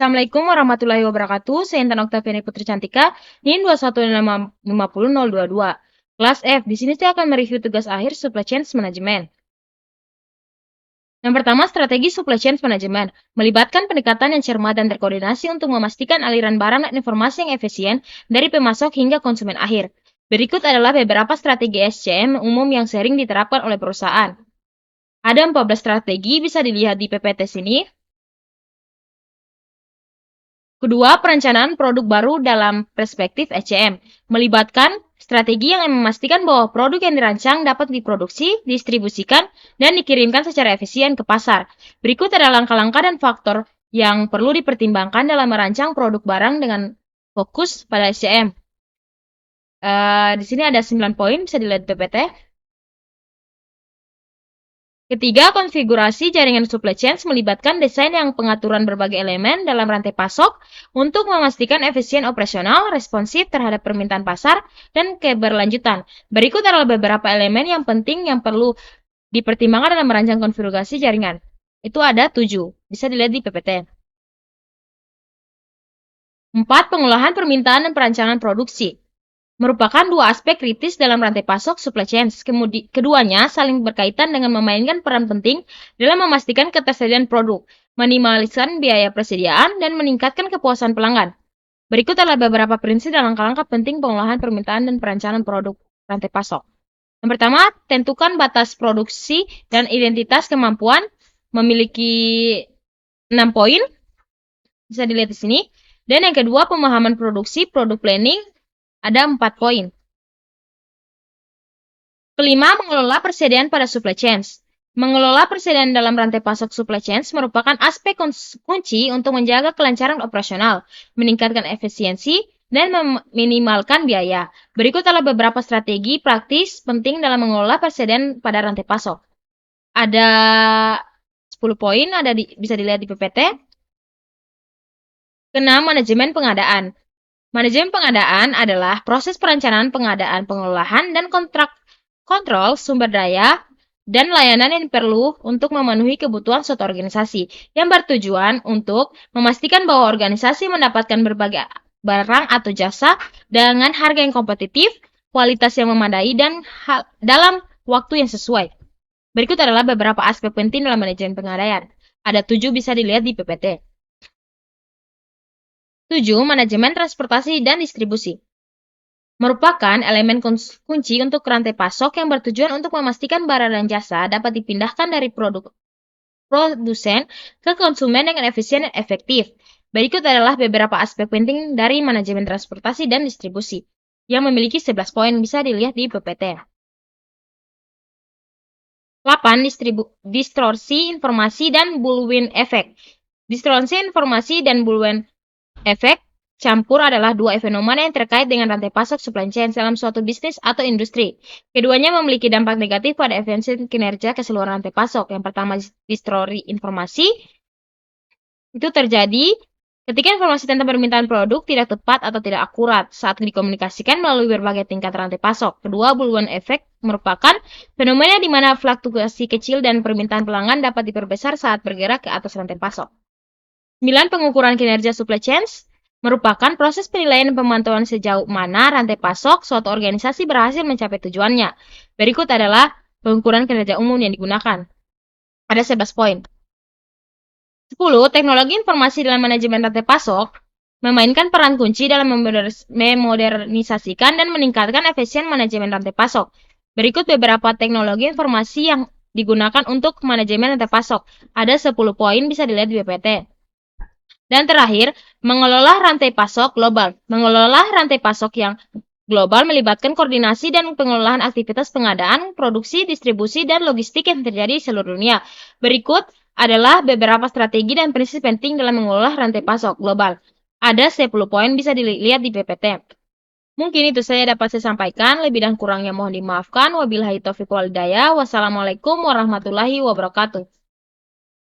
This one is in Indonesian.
Assalamualaikum warahmatullahi wabarakatuh. Saya Intan Oktaviani Putri Cantika, NIM 2150022. Kelas F. Di sini saya akan mereview tugas akhir Supply Chain Management. Yang pertama, strategi Supply Chain Management. Melibatkan pendekatan yang cermat dan terkoordinasi untuk memastikan aliran barang dan informasi yang efisien dari pemasok hingga konsumen akhir. Berikut adalah beberapa strategi SCM umum yang sering diterapkan oleh perusahaan. Ada 14 strategi, bisa dilihat di PPT sini. Kedua, perencanaan produk baru dalam perspektif SCM, melibatkan strategi yang memastikan bahwa produk yang dirancang dapat diproduksi, distribusikan, dan dikirimkan secara efisien ke pasar. Berikut adalah langkah-langkah dan faktor yang perlu dipertimbangkan dalam merancang produk barang dengan fokus pada SCM. Di sini ada 9 poin, bisa dilihat PPT. Ketiga, konfigurasi jaringan supply chain melibatkan desain yang pengaturan berbagai elemen dalam rantai pasok untuk memastikan efisien operasional, responsif terhadap permintaan pasar, dan keberlanjutan. Berikut adalah beberapa elemen yang penting yang perlu dipertimbangkan dalam merancang konfigurasi jaringan. Itu ada 7, bisa dilihat di PPT. 4. Pengolahan permintaan dan perancangan produksi. Merupakan dua aspek kritis dalam rantai pasok supply chain. Keduanya saling berkaitan dengan memainkan peran penting dalam memastikan ketersediaan produk, minimalisir biaya persediaan, dan meningkatkan kepuasan pelanggan. Berikut adalah beberapa prinsip dan langkah-langkah penting pengolahan permintaan dan perencanaan produk rantai pasok. Yang pertama, tentukan batas produksi dan identitas kemampuan. Memiliki 6 poin, bisa dilihat di sini. Dan yang kedua, pemahaman produksi, product planning, ada 4 poin. Kelima, mengelola persediaan pada supply chain. Mengelola persediaan dalam rantai pasok supply chain merupakan aspek kunci untuk menjaga kelancaran operasional, meningkatkan efisiensi, dan meminimalkan biaya. Berikut adalah beberapa strategi praktis penting dalam mengelola persediaan pada rantai pasok. Ada 10 poin, bisa dilihat di PPT. Keenam, manajemen pengadaan. Manajemen pengadaan adalah proses perencanaan pengadaan, pengelolaan, dan kontrol sumber daya dan layanan yang perlu untuk memenuhi kebutuhan suatu organisasi, yang bertujuan untuk memastikan bahwa organisasi mendapatkan berbagai barang atau jasa dengan harga yang kompetitif, kualitas yang memadai, dan dalam waktu yang sesuai. Berikut adalah beberapa aspek penting dalam manajemen pengadaan. Ada 7, bisa dilihat di PPT. 7. Manajemen transportasi dan distribusi. Merupakan elemen kunci untuk rantai pasok yang bertujuan untuk memastikan barang dan jasa dapat dipindahkan dari produsen ke konsumen dengan efisien dan efektif. Berikut adalah beberapa aspek penting dari manajemen transportasi dan distribusi, yang memiliki 11 poin, bisa dilihat di PPT. 8. Distorsi informasi dan bullwhip effect. Distorsi informasi dan bullwhip efek campur adalah dua fenomena yang terkait dengan rantai pasok supply chain dalam suatu bisnis atau industri. Keduanya memiliki dampak negatif pada efisiensi kinerja keseluruhan rantai pasok. Yang pertama, distorsi informasi. Itu terjadi ketika informasi tentang permintaan produk tidak tepat atau tidak akurat saat dikomunikasikan melalui berbagai tingkat rantai pasok. Kedua, bullwhip effect merupakan fenomena di mana fluktuasi kecil dan permintaan pelanggan dapat diperbesar saat bergerak ke atas rantai pasok. 9. Pengukuran kinerja supply chain merupakan proses penilaian dan pemantauan sejauh mana rantai pasok suatu organisasi berhasil mencapai tujuannya. Berikut adalah pengukuran kinerja umum yang digunakan. Ada 11 poin. 10. Teknologi informasi dalam manajemen rantai pasok memainkan peran kunci dalam memodernisasikan dan meningkatkan efisien manajemen rantai pasok. Berikut beberapa teknologi informasi yang digunakan untuk manajemen rantai pasok. Ada 10 poin, bisa dilihat di PPT. Dan terakhir, mengelola rantai pasok global. Mengelola rantai pasok yang global melibatkan koordinasi dan pengelolaan aktivitas pengadaan, produksi, distribusi, dan logistik yang terjadi di seluruh dunia. Berikut adalah beberapa strategi dan prinsip penting dalam mengelola rantai pasok global. Ada 10 poin, bisa dilihat di PPT. Mungkin itu saja dapat saya sampaikan. Lebih dan kurangnya mohon dimaafkan. Wabillahi taufiq wal hidayah. Wassalamualaikum warahmatullahi wabarakatuh.